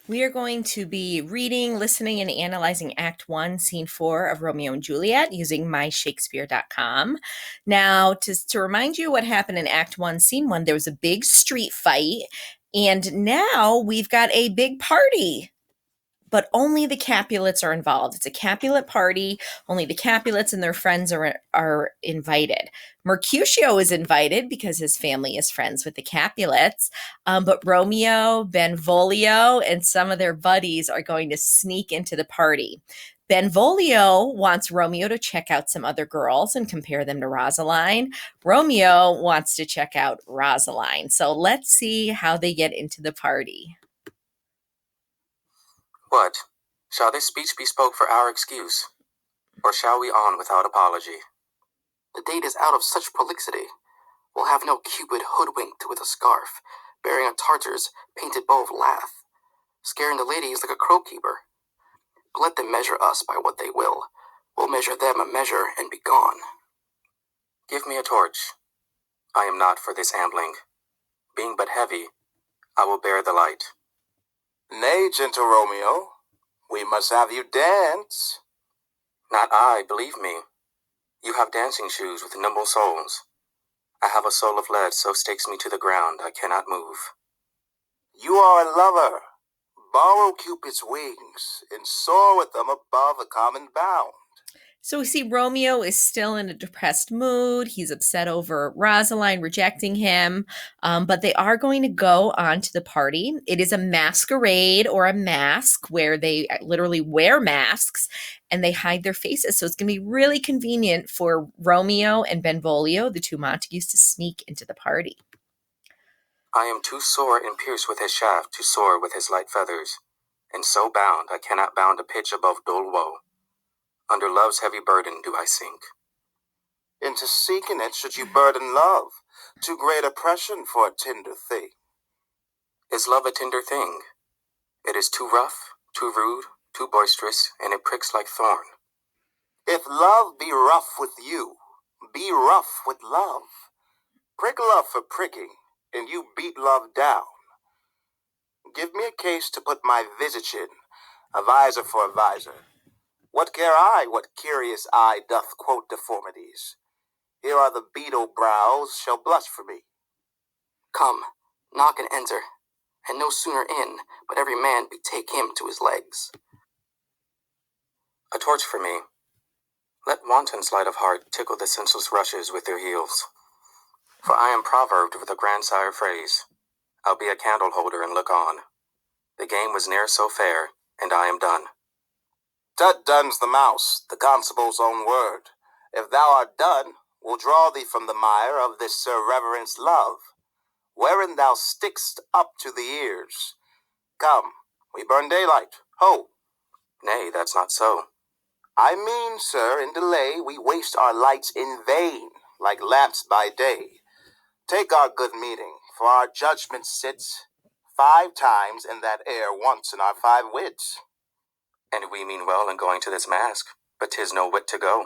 We are going to be reading, listening, and analyzing Act 1, Scene 4 of Romeo and Juliet using myshakespeare.com. Now, to remind you what happened in Act 1, Scene 1, there was a big street fight, and now we've got a big party. But only the Capulets are involved. It's a Capulet party. Only the Capulets and their friends are invited. Mercutio is invited because his family is friends with the Capulets. But Romeo, Benvolio, and some of their buddies are going to sneak into the party. Benvolio wants Romeo to check out some other girls and compare them to Rosaline. Romeo wants to check out Rosaline. So let's see how they get into the party. What? Shall this speech be spoke for our excuse? Or shall we on without apology? The date is out of such prolixity. We'll have no Cupid hoodwinked with a scarf, bearing a Tartar's painted bow of lath, scaring the ladies like a crow-keeper. But let them measure us by what they will. We'll measure them a measure and be gone. Give me a torch. I am not for this ambling. Being but heavy, I will bear the light. Nay, gentle Romeo, we must have you dance. Not I, believe me. You have dancing shoes with nimble soles. I have a soul of lead so stakes me to the ground I cannot move. You are a lover. Borrow Cupid's wings and soar with them above the common bound. So we see Romeo is still in a depressed mood. He's upset over Rosaline rejecting him, but they are going to go on to the party. It is a masquerade or a mask where they literally wear masks and they hide their faces. So it's going to be really convenient for Romeo and Benvolio, the two Montagues, to sneak into the party. I am too sore and pierced with his shaft to soar with his light feathers, and so bound I cannot bound a pitch above dull woe. Under love's heavy burden do I sink. Into seeking it should you burden love, too great oppression for a tender thing. Is love a tender thing? It is too rough, too rude, too boisterous, and it pricks like thorn. If love be rough with you, be rough with love. Prick love for pricking, and you beat love down. Give me a case to put my visage in, a visor for a visor. What care I what curious eye doth quote deformities? Here are the beetle brows shall blush for me. Come, knock and enter, and no sooner in, but every man betake him to his legs. A torch for me. Let wantons light of heart tickle the senseless rushes with their heels. For I am proverbed with a grandsire phrase, I'll be a candle holder and look on. The game was ne'er so fair, and I am done. Tut duns the mouse, the constable's own word. If thou art done, we'll draw thee from the mire of this irreverenced love, wherein thou stick'st up to the ears. Come, we burn daylight, ho! Nay, that's not so. I mean, sir, in delay we waste our lights in vain, like lamps by day. Take our good meaning, for our judgment sits 5 times in that air once in our 5 wits. And we mean well in going to this mask, but 'tis no wit to go.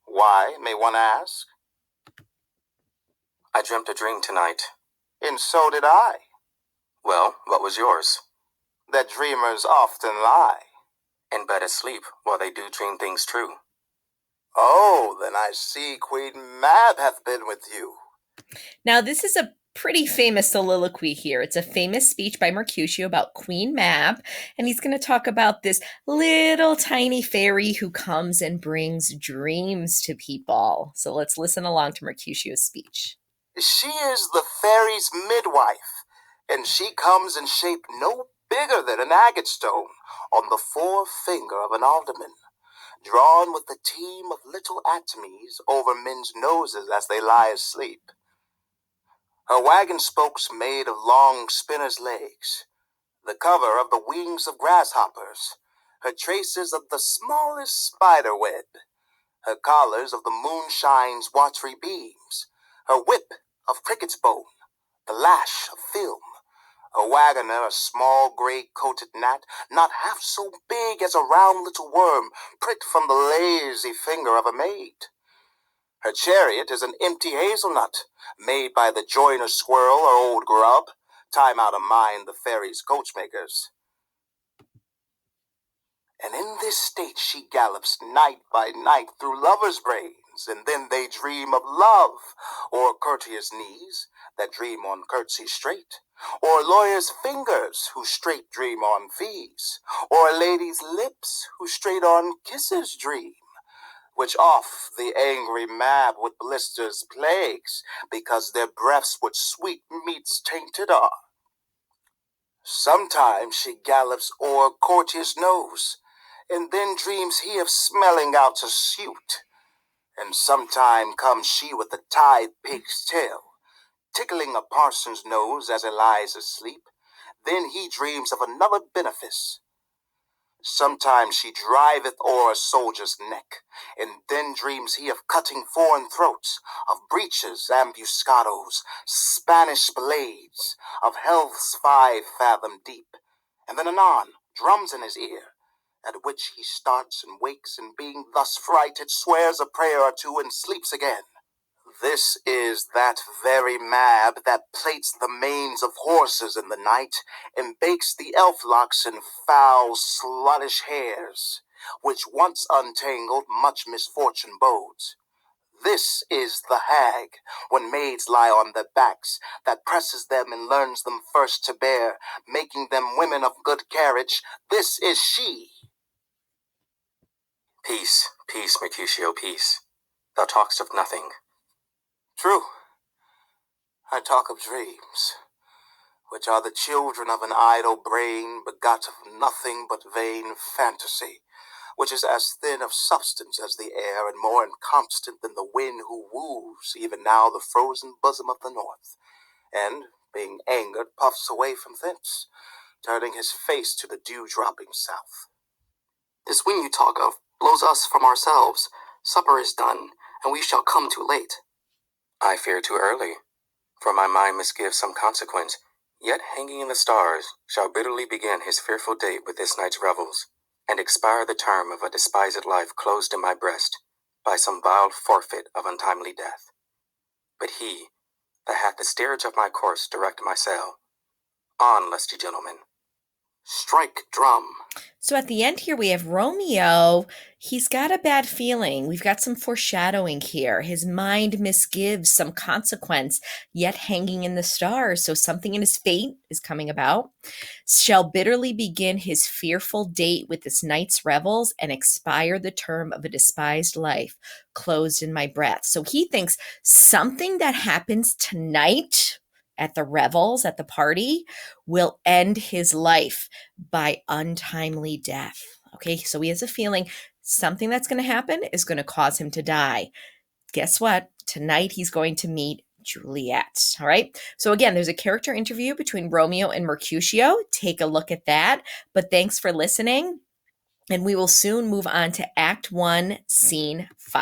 Why, may one ask? I dreamt a dream tonight. And so did I. Well, what was yours? That dreamers often lie. In bed asleep, while they do dream things true. Oh, then I see Queen Mab hath been with you. Now, this is a pretty famous soliloquy here. It's a famous speech by Mercutio about Queen Mab, and he's going to talk about this little tiny fairy who comes and brings dreams to people. So let's listen along to Mercutio's speech. She is the fairy's midwife, and she comes in shape no bigger than an agate stone on the forefinger of an alderman, drawn with a team of little atomies over men's noses as they lie asleep. Her wagon spokes made of long spinner's legs, the cover of the wings of grasshoppers, her traces of the smallest spider web, her collars of the moonshine's watery beams, her whip of cricket's bone, the lash of film, her wagoner a small gray-coated gnat, not half so big as a round little worm pricked from the lazy finger of a maid. Her chariot is an empty hazelnut, made by the joiner squirrel or old grub, time out of mind the fairy's coachmakers. And in this state she gallops night by night through lovers' brains, and then they dream of love, or courtiers' knees that dream on curtsy straight, or lawyers' fingers who straight dream on fees, or a lady's lips who straight on kisses dream, which off the angry mab with blisters plagues, because their breaths with sweet meats tainted are. Sometimes she gallops o'er courtier's nose, and then dreams he of smelling out a suit. And sometime comes she with a tied pig's tail, tickling a parson's nose as he lies asleep. Then he dreams of another benefice. Sometimes she driveth o'er a soldier's neck, and then dreams he of cutting foreign throats, of breaches, ambuscados, Spanish blades, of health's 5 fathom deep. And then anon drums in his ear, at which he starts and wakes, and being thus frighted, swears a prayer or two and sleeps again. This is that very mab that plaits the manes of horses in the night, and bakes the elf locks in foul sluttish hairs, which once untangled much misfortune bodes. This is the hag, when maids lie on their backs, that presses them and learns them first to bear, making them women of good carriage. This is she. Peace, peace, Mercutio, peace. Thou talk'st of nothing. True, I talk of dreams, which are the children of an idle brain, begot of nothing but vain fantasy, which is as thin of substance as the air, and more inconstant than the wind who woos even now the frozen bosom of the north, and, being angered, puffs away from thence, turning his face to the dew-dropping south. This wind you talk of blows us from ourselves. Supper is done, and we shall come too late. I fear too early, for my mind misgives some consequence, yet hanging in the stars shall bitterly begin his fearful date with this night's revels, and expire the term of a despised life closed in my breast by some vile forfeit of untimely death. But he that hath the steerage of my course direct my sail. On, lusty gentlemen. Strike drum. So at the end here, we have Romeo. He's got a bad feeling. We've got some foreshadowing here. His mind misgives some consequence, yet hanging in the stars. So something in his fate is coming about. Shall bitterly begin his fearful date with this night's revels and expire the term of a despised life closed in my breath. So he thinks something that happens tonight at the revels, at the party, will end his life by untimely death. Okay, so he has a feeling something that's going to happen is going to cause him to die. Guess what? Tonight he's going to meet Juliet. All right. So again, there's a character interview between Romeo and Mercutio. Take a look at that. But thanks for listening. And we will soon move on to Act 1, Scene 5.